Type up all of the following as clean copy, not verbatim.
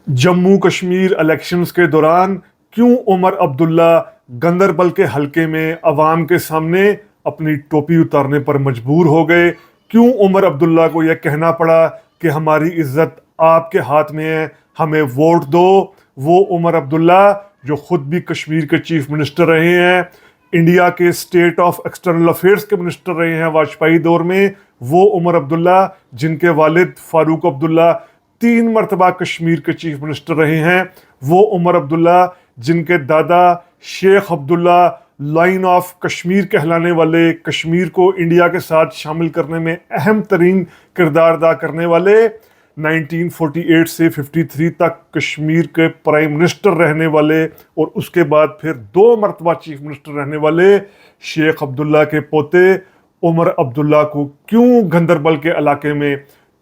Jammu Kashmir elections के दौरान क्यों उमर अब्दुल्ला गंदरबल के हलके में अवाम के सामने अपनी टोपी उतारने पर मजबूर हो गए? क्यों उमर अब्दुल्ला को यह कहना पड़ा कि हमारी इज्जत आपके हाथ में है, हमें वोट दो? वो उमर अब्दुल्ला जो खुद भी कश्मीर के चीफ मिनिस्टर रहे हैं, इंडिया के स्टेट ऑफ एक्सटर्नल अफेयर्स के मिनिस्टर रहे हैं वाजपेयी दौर में, वो उमर अब्दुल्ला जिनके वालिद फारूक अब्दुल्ला 3 मरतबा कश्मीर के चीफ मिनिस्टर रहे हैं, वो उमर अब्दुल्ला जिनके दादा शेख अब्दुल्ला लाइन ऑफ कश्मीर कहलाने वाले, कश्मीर को इंडिया के साथ शामिल करने में अहम तरीन किरदार अदा करने वाले, 1948 से 53 तक कश्मीर के प्राइम मिनिस्टर रहने वाले और उसके बाद फिर 2 मरतबा चीफ मिनिस्टर रहने वाले शेख अब्दुल्ला के पोते उमर अब्दुल्ला को क्यों गंदरबल के इलाके में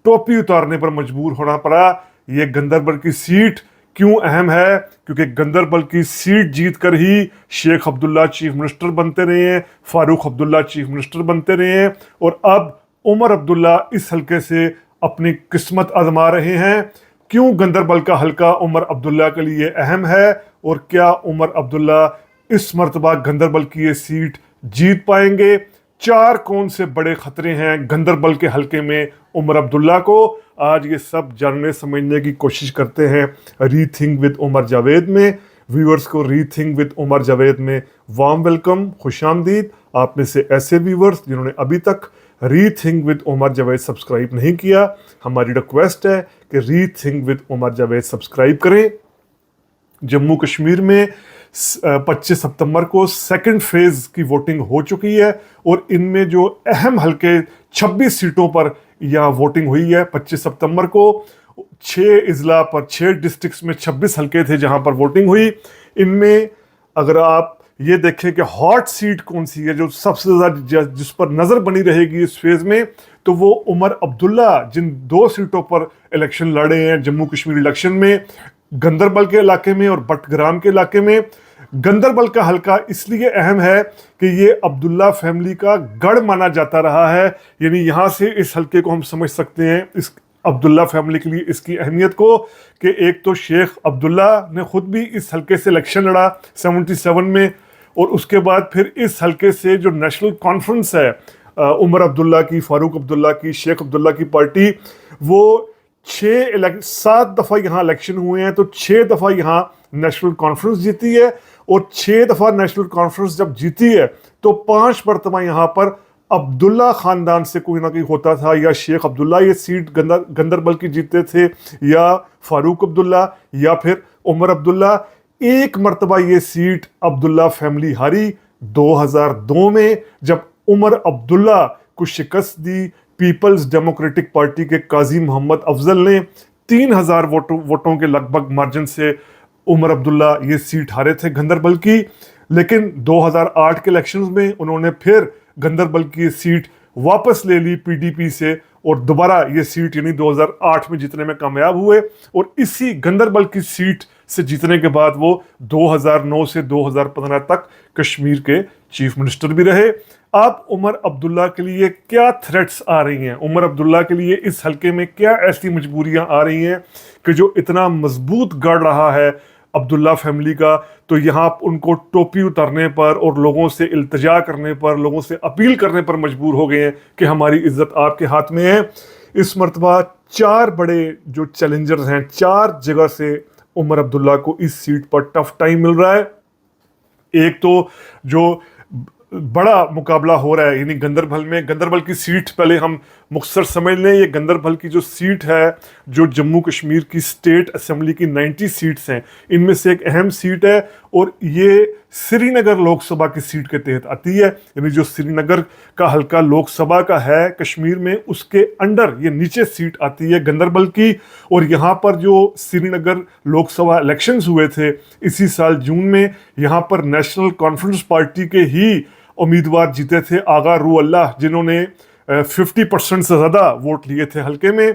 टोपी उतारने पर मजबूर होना पड़ा? ये गंदरबल की सीट क्यों अहम है? क्योंकि गंदरबल की सीट जीत कर ही शेख अब्दुल्ला चीफ मिनिस्टर बनते रहे हैं, फारूक अब्दुल्ला चीफ मिनिस्टर बनते रहे हैं और अब उमर अब्दुल्ला इस हलके से अपनी किस्मत आजमा रहे हैं। क्यों गंदरबल का हलका उमर अब्दुल्ला के लिए अहम है और क्या उमर अब्दुल्ला इस मरतबा गंदरबल की ये सीट जीत पाएंगे? 4 कौन से बड़े खतरे हैं गंदरबल के हलके में उमर अब्दुल्ला को? आज ये सब जानने समझने की कोशिश करते हैं रीथिंक विद उमर जावेद में। व्यूअर्स को रीथिंक विद उमर जावेद में वार्म वेलकम, खुश आमदीद। आप में से ऐसे व्यूअर्स जिन्होंने अभी तक rethink with Umar Javed subscribe नहीं किया, हमारी रिक्वेस्ट है कि rethink with Umar Javed subscribe करें। जम्मू कश्मीर में 25 सितंबर को सेकंड फेज की वोटिंग हो चुकी है और इनमें जो अहम हलके 26 सीटों पर यहाँ वोटिंग हुई है। 25 सितंबर को 6 इजला पर 6 डिस्ट्रिक्ट्स में 26 हलके थे जहां पर वोटिंग हुई। इनमें अगर आप ये देखें कि हॉट सीट कौन सी है जो सबसे ज़्यादा जिस पर नज़र बनी रहेगी इस फेज में, तो वो उमर अब्दुल्ला जिन 2 सीटों पर इलेक्शन लड़े हैं जम्मू कश्मीर इलेक्शन में, गंदरबल के इलाके में और बटग्राम के इलाके में। गंदरबल का हलका इसलिए अहम है कि ये अब्दुल्ला फैमिली का गढ़ माना जाता रहा है, यानी यहाँ से इस हलके को हम समझ सकते हैं इस अब्दुल्ला फैमिली के लिए इसकी अहमियत को कि एक तो शेख अब्दुल्ला ने खुद भी इस हलके से इलेक्शन लड़ा 77 में और उसके बाद फिर इस हलके से जो नेशनल कॉन्फ्रेंस है उमर अब्दुल्ला की, फारूक अब्दुल्ला की, शेख अब्दुल्ला की पार्टी, वो 7 दफ़ा यहाँ इलेक्शन हुए हैं तो 6 दफ़ा यहाँ नेशनल कॉन्फ्रेंस जीती है और 6 दफ़ा नेशनल कॉन्फ्रेंस जब जीती है तो 5 मरतबा यहाँ पर अब्दुल्ला ख़ानदान से कोई ना कोई होता था, या शेख अब्दुल्ला ये सीट गंदरबल की जीतते थे या फारूक अब्दुल्ला या फिर उमर अब्दुल्ला। 1 मरतबा ये सीट अब्दुल्ला फैमिली हारी 2002 में जब उमर अब्दुल्ला को शिकस्त दी पीपल्स डेमोक्रेटिक पार्टी के काजी मोहम्मद अफजल ने 3000 वोटों के लगभग मार्जिन से उमर अब्दुल्ला ये सीट हारे थे गंदरबल की। लेकिन 2008 के इलेक्शंस में उन्होंने फिर गंदरबल की सीट वापस ले ली पीडीपी से और दोबारा ये सीट यानी 2008 में जीतने में कामयाब हुए और इसी गंदरबल की सीट से जीतने के बाद वो 2009 से 2015 तक कश्मीर के चीफ मिनिस्टर भी रहे। अब उमर अब्दुल्ला के लिए क्या थ्रेट्स आ रही हैं, उमर अब्दुल्ला के लिए इस हलके में क्या ऐसी मजबूरियां आ रही हैं कि जो इतना मजबूत गढ़ रहा है अब्दुल्ला फैमिली का, तो यहाँ उनको टोपी उतारने पर और लोगों से इल्तिजा करने पर, लोगों से अपील करने पर मजबूर हो गए हैं कि हमारी इज्जत आपके हाथ में है। इस मरतबा 4 बड़े जो चैलेंजर्स हैं, 4 जगह से उमर अब्दुल्ला को इस सीट पर टफ टाइम मिल रहा है। एक तो जो बड़ा मुकाबला हो रहा है यानी गंदरबल की सीट पहले हम मुख्तसर समझ लें। ये गंदरबल की जो सीट है जो जम्मू कश्मीर की स्टेट असेंबली की 90 सीट्स हैं, इनमें से एक अहम सीट है और ये श्रीनगर लोकसभा की सीट के तहत आती है, यानी जो श्रीनगर का हलका लोकसभा का है कश्मीर में उसके अंडर ये नीचे सीट आती है गंदरबल की। और यहाँ पर जो श्रीनगर लोकसभा इलेक्शंस हुए थे इसी साल जून में, यहाँ पर नेशनल कॉन्फ्रेंस पार्टी के ही उम्मीदवार जीते थे आगा रू अल्लाह, जिन्होंने 50% से ज़्यादा वोट लिए थे हलके में।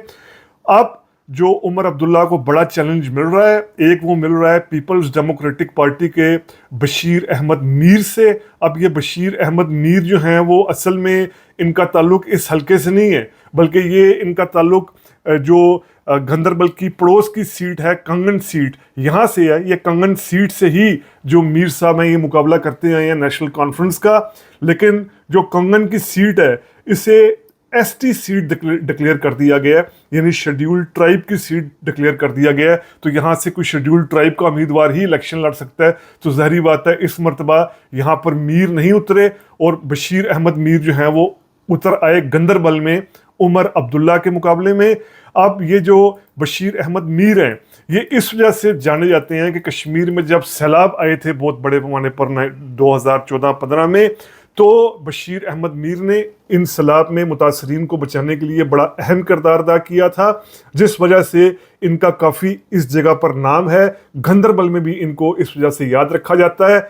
अब जो उमर अब्दुल्ला को बड़ा चैलेंज मिल रहा है, एक वो मिल रहा है पीपल्स डेमोक्रेटिक पार्टी के बशीर अहमद मीर से। अब ये बशीर अहमद मीर जो हैं वो असल में इनका ताल्लुक इस हलके से नहीं है, बल्कि ये इनका ताल्लुक जो गंदरबल की पड़ोस की सीट है कंगन सीट, यहाँ से है। ये कंगन सीट से ही जो मीर साहब हैं ये मुकाबला करते आए हैं नेशनल कॉन्फ्रेंस का। लेकिन जो कंगन की सीट है इसे एसटी सीट डिक्लेयर कर दिया गया है, यानी शेड्यूल्ड ट्राइब की सीट डिक्लेयर कर दिया गया है। तो यहाँ से कोई शेड्यूल्ड ट्राइब का उम्मीदवार ही इलेक्शन लड़ सकता है। तो ज़ाहिरी बात है इस मरतबा यहाँ पर मीर नहीं उतरे और बशीर अहमद मीर जो हैं वो उतर आए गंदरबल में उमर अब्दुल्ला के मुकाबले में। अब ये जो बशीर अहमद मीर हैं ये इस वजह से जाने जाते हैं कि कश्मीर में जब सैलाब आए थे बहुत बड़े पैमाने पर 2014-15 में, तो बशीर अहमद मीर ने इन सैलाब में मुतासरीन को बचाने के लिए बड़ा अहम किरदार अदा किया था, जिस वजह से इनका काफ़ी इस जगह पर नाम है। गंदरबल में भी इनको इस वजह से याद रखा जाता है।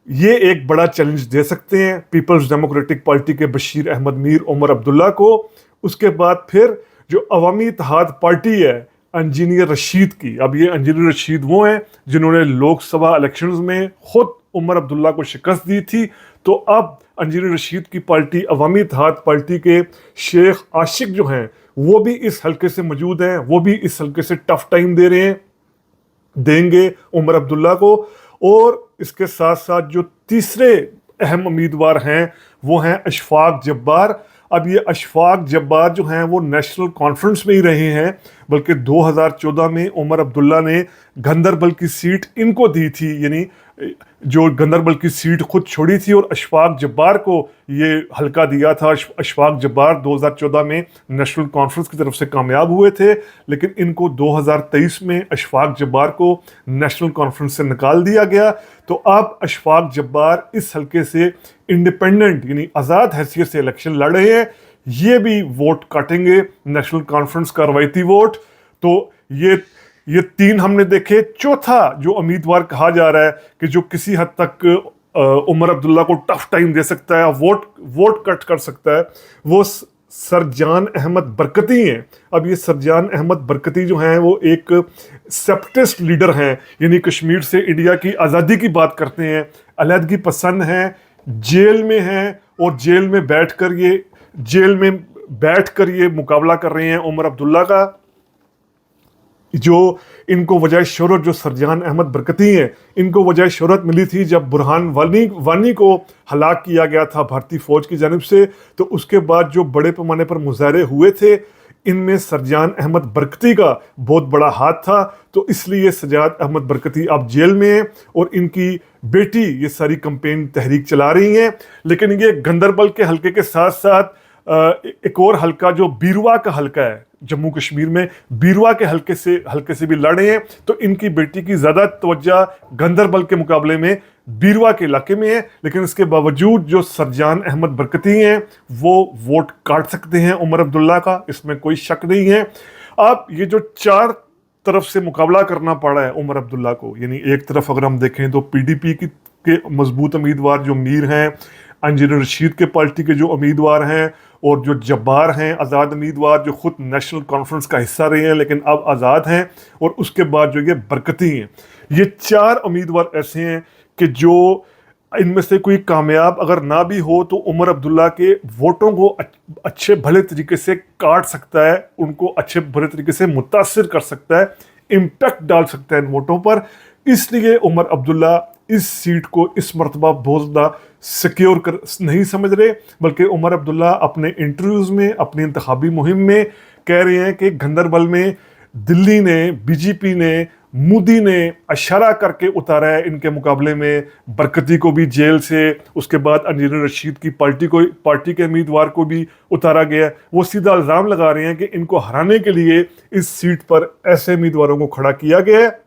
ये एक बड़ा चैलेंज दे सकते हैं पीपल्स डेमोक्रेटिक पार्टी के बशीर अहमद मीर उमर अब्दुल्ला को। उसके बाद फिर जो अवामी इत्तेहाद पार्टी है इंजीनियर रशीद की, अब ये इंजीनियर रशीद वो हैं जिन्होंने लोकसभा इलेक्शंस में खुद उमर अब्दुल्ला को शिकस्त दी थी। तो अब इंजीनियर रशीद की पार्टी अवामी इत्तेहाद पार्टी के शेख आशिक जो हैं वो भी इस हल्के से मौजूद हैं, वो भी इस हल्के से टफ टाइम देंगे उमर अब्दुल्ला को। और इसके साथ साथ जो तीसरे अहम उम्मीदवार हैं वो हैं अशफाक जब्बार। अब ये अशफाक जब्बार जो हैं वो नेशनल कॉन्फ्रेंस में ही रहे हैं, बल्कि 2014 में उमर अब्दुल्ला ने गंदरबल की सीट इनको दी थी, यानी जो गंदरबल की सीट खुद छोड़ी थी और अशफाक जब्बार को ये हल्का दिया था। अशफाक जब्बार 2014 में नेशनल कॉन्फ्रेंस की तरफ से कामयाब हुए थे, लेकिन इनको 2023 में अशफाक जब्बार को नेशनल कॉन्फ्रेंस से निकाल दिया गया। तो अब अशफाक जब्बार इस हल्के से इंडिपेंडेंट यानी आज़ाद हैसियत से इलेक्शन लड़ रहे हैं। ये भी वोट काटेंगे नेशनल कॉन्फ्रेंस का रवायती वोट। तो ये तीन हमने देखे। चौथा जो उम्मीदवार कहा जा रहा है कि जो किसी हद तक उमर अब्दुल्ला को टफ टाइम दे सकता है, वोट कट कर सकता है, वो सरजान अहमद बरकती हैं। अब ये सरजान अहमद बरकती जो हैं वो एक सेपरेटिस्ट लीडर हैं, यानी कश्मीर से इंडिया की आज़ादी की बात करते हैं, अलहदगी पसंद हैं, जेल में हैं और जेल में बैठकर ये मुकाबला कर रहे हैं उमर अब्दुल्ला का। जो इनको वजह शोहरत, जो सरजान अहमद बरकती हैं, इनको वजह शोहरत मिली थी जब बुरहान वानी को हलाक किया गया था भारतीय फौज की जानिब से। तो उसके बाद जो बड़े पैमाने पर मुजाहरे हुए थे इनमें सरजान अहमद बरकती का बहुत बड़ा हाथ था। तो इसलिए सरजान अहमद बरकती अब जेल में है और इनकी बेटी ये सारी कैंपेन तहरीक चला रही हैं। लेकिन ये गंदरबल के हल्के के साथ साथ एक और हल्का जो बीरवा का हल्का है जम्मू कश्मीर में, बीरवा के हल्के से भी लड़े हैं। तो इनकी बेटी की ज़्यादा तवज्जो गंदरबल के मुकाबले में बीरवा के इलाके में है। लेकिन इसके बावजूद जो सरजान अहमद बरकती हैं वो वोट काट सकते हैं उमर अब्दुल्ला का, इसमें कोई शक नहीं है। अब ये जो चार तरफ से मुकाबला करना पड़ा है उमर अब्दुल्ला को, यानी एक तरफ अगर हम देखें तो पीडीपी के मजबूत उम्मीदवार जो मीर हैं, इंजीनियर रशीद के पार्टी के जो उम्मीदवार हैं, और जो जब्बार हैं आज़ाद उम्मीदवार जो खुद नेशनल कॉन्फ्रेंस का हिस्सा रहे हैं लेकिन अब आज़ाद हैं, और उसके बाद जो ये बरकती हैं। ये चार उम्मीदवार ऐसे हैं कि जो इनमें से कोई कामयाब अगर ना भी हो तो उमर अब्दुल्ला के वोटों को अच्छे भले तरीके से काट सकता है, उनको अच्छे भले तरीके से मुतासिर कर सकता है, इम्पैक्ट डाल सकता है इन वोटों पर। इसलिए उमर अब्दुल्ला इस सीट को इस मरतबा बहुत ज़्यादा सिक्योर कर नहीं समझ रहे, बल्कि उमर अब्दुल्ला अपने इंटरव्यूज़ में, अपनी इंतखाबी मुहिम में कह रहे हैं कि गंदरबल में दिल्ली ने, बीजेपी ने, मोदी ने इशारा करके उतारा है इनके मुकाबले में। बरकती को भी जेल से, उसके बाद इंजीनियर रशीद की पार्टी के उम्मीदवार को भी उतारा गया। वो सीधा इल्ज़ाम लगा रहे हैं कि इनको हराने के लिए इस सीट पर ऐसे उम्मीदवारों को खड़ा किया गया है।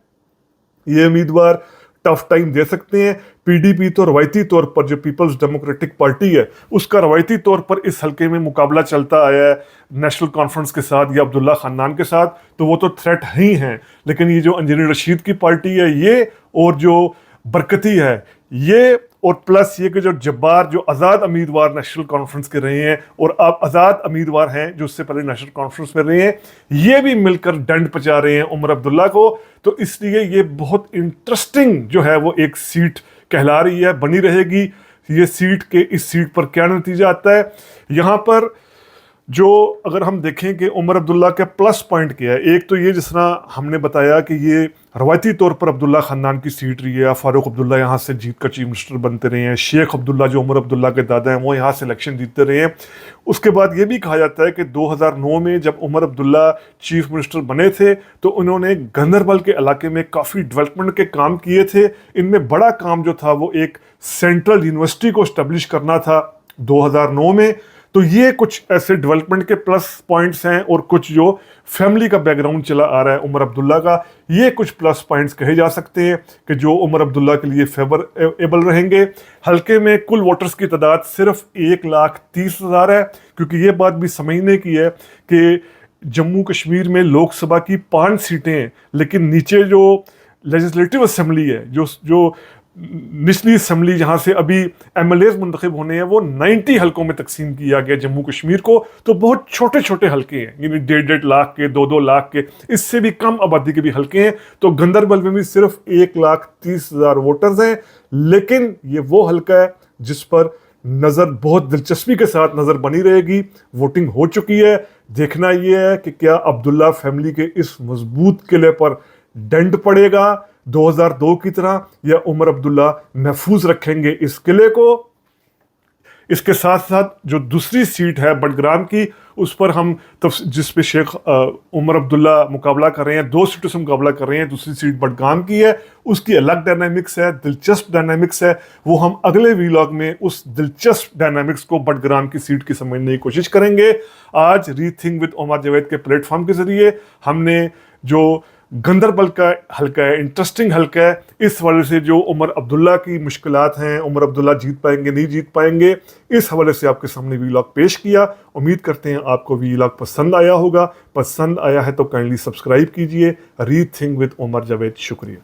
ये उम्मीदवार टफ टाइम दे सकते हैं। पीडीपी तो रवायती तौर पर, जो पीपल्स डेमोक्रेटिक पार्टी है उसका रवायती तौर पर इस हल्के में मुकाबला चलता आया है नेशनल कॉन्फ्रेंस के साथ या अब्दुल्ला खानदान के साथ, तो वो तो थ्रेट ही हैं। लेकिन ये जो इंजीनियर रशीद की पार्टी है ये, और जो बरकती है ये, और प्लस ये कि जो जब्बार जो आज़ाद उम्मीदवार नेशनल कॉन्फ्रेंस के रहे हैं और अब आज़ाद उम्मीदवार हैं जो उससे पहले नेशनल कॉन्फ्रेंस में रहे हैं, ये भी मिलकर डंड पचा रहे हैं उमर अब्दुल्ला को। तो इसलिए ये बहुत इंटरेस्टिंग जो है वो एक सीट कहला रही है, बनी रहेगी। ये सीट के इस सीट पर क्या नतीजा आता है। यहाँ पर جو اگر ہم دیکھیں کہ عمر عبداللہ کا پلس پوائنٹ کیا ہے، ایک تو یہ جس طرح ہم نے بتایا کہ یہ روایتی طور پر عبداللہ خاندان کی سیٹ رہی ہے، فاروق عبداللہ یہاں سے جیت کر چیف منسٹر بنتے رہے ہیں، شیخ عبداللہ جو عمر عبداللہ کے دادا ہیں وہ یہاں سے الیکشن جیتتے رہے ہیں۔ اس کے بعد یہ بھی کہا جاتا ہے کہ 2009 میں جب عمر عبداللہ چیف منسٹر بنے تھے تو انہوں نے گاندربل کے علاقے میں کافی ڈیولپمنٹ کے کام کیے تھے۔ ان میں بڑا کام جو تھا وہ ایک سینٹرل یونیورسٹی کو اسٹیبلش کرنا تھا 2009 میں۔ تو یہ کچھ ایسے ڈیولپمنٹ کے پلس پوائنٹس ہیں، اور کچھ جو فیملی کا بیک گراؤنڈ چلا آ رہا ہے عمر عبداللہ کا، یہ کچھ پلس پوائنٹس کہے جا سکتے ہیں کہ جو عمر عبداللہ کے لیے فیوریبل رہیں گے۔ حلقے میں کل ووٹرز کی تعداد صرف 1,30,000 ہے، کیونکہ یہ بات بھی سمجھنے کی ہے کہ جموں کشمیر میں لوک سبھا کی 5 سیٹیں ہیں، لیکن نیچے جو لیجسلیٹو اسمبلی ہے، جو نچلی اسمبلی جہاں سے ابھی ایم ایل ایز منتخب ہونے ہیں، وہ 90 حلقوں میں تقسیم کیا گیا جموں کشمیر کو۔ تو بہت چھوٹے چھوٹے حلقے ہیں، یعنی 1.5 لاکھ کے، 2 لاکھ کے، اس سے بھی کم آبادی کے بھی حلقے ہیں۔ تو گاندربل میں بھی صرف 1,30,000 ووٹرز ہیں، لیکن یہ وہ حلقہ ہے جس پر نظر بہت دلچسپی کے ساتھ نظر بنی رہے گی۔ ووٹنگ ہو چکی ہے، دیکھنا یہ ہے کہ کیا عبداللہ فیملی کے اس مضبوط قلعے پر ڈنڈ پڑے گا 2002 کی طرح، یا عمر عبداللہ محفوظ رکھیں گے اس قلعے کو۔ اس کے ساتھ ساتھ جو دوسری سیٹ ہے بڈگرام کی، اس پر ہم جس پہ شیخ عمر عبداللہ مقابلہ کر رہے ہیں، 2 سیٹوں سے مقابلہ کر رہے ہیں، دوسری سیٹ بڈگام کی ہے۔ اس کی الگ ڈائنامکس ہے، دلچسپ ڈائنامکس ہے، وہ ہم اگلے ویلاگ میں اس دلچسپ ڈائنامکس کو بڈگرام کی سیٹ کی سمجھنے کی کوشش کریں گے۔ آج ری تھنک وتھ عمر جاوید کے پلیٹ فارم کے ذریعے ہم نے جو گاندربل کا حلقہ ہے، انٹرسٹنگ حلقہ ہے، اس حوالے سے جو عمر عبداللہ کی مشکلات ہیں، عمر عبداللہ جیت پائیں گے نہیں جیت پائیں گے، اس حوالے سے آپ کے سامنے ویلاگ پیش کیا۔ امید کرتے ہیں آپ کو ویلاگ پسند آیا ہوگا۔ پسند آیا ہے تو کائنڈلی سبسکرائب کیجئے۔ ری تھنک وتھ عمر جاوید، شکریہ۔